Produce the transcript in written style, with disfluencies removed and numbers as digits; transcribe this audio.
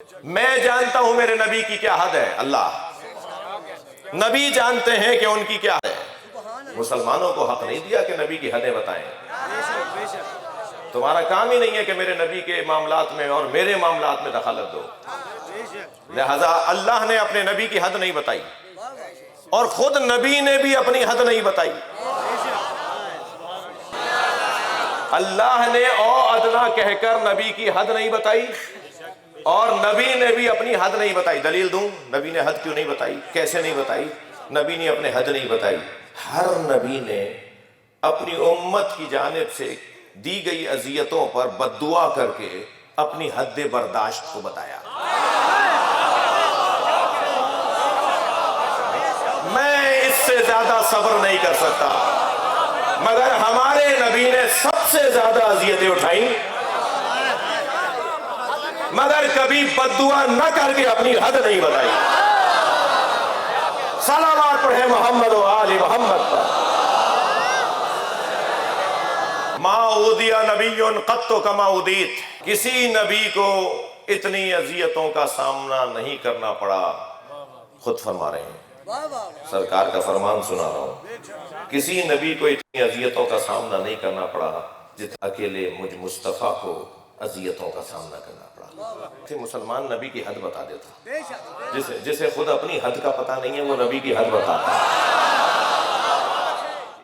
میں جانتا ہوں میرے نبی کی کیا حد ہے، اللہ نبی جانتے ہیں کہ ان کی کیا ہے۔ مسلمانوں کو حق نہیں دیا کہ نبی کی حدیں بتائیں۔ تمہارا کام ہی نہیں ہے کہ میرے نبی کے معاملات میں اور میرے معاملات میں دخالت دو، لہذا اللہ نے اپنے نبی کی حد نہیں بتائی اور خود نبی نے بھی اپنی حد نہیں بتائی۔ اللہ نے او ادنا کہہ کر نبی کی حد نہیں بتائی اور نبی نے بھی اپنی حد نہیں بتائی۔ دلیل دوں نبی نے حد کیوں نہیں بتائی، کیسے نہیں بتائی؟ نبی نے اپنے حد نہیں بتائی، ہر نبی نے اپنی امت کی جانب سے دی گئی اذیتوں پر بد دعا کر کے اپنی حد برداشت کو بتایا۔ میں اس سے زیادہ صبر نہیں کر سکتا، مگر ہمارے نبی نے سب سے زیادہ اذیتیں اٹھائیں مگر کبھی بد دعا نہ کر کے اپنی حد نہیں بتائی۔ صلوات پڑھیں محمد و آل محمد پر۔ ما اوذی نبی قط کما اوذیت، کسی نبی کو اتنی اذیتوں کا سامنا نہیں کرنا پڑا، خود فرما رہے ہیں، سرکار کا فرمان سنا رہا ہوں، کسی نبی کو اتنی اذیتوں کا سامنا نہیں کرنا پڑا جتنا اکیلے مجھ مصطفیٰ کو اذیتوں کا سامنا کرنا پڑا۔ مسلمان نبی کی حد بتا دیتا، جسے خود اپنی حد کا پتہ نہیں ہے وہ نبی کی حد بتاتا ہے۔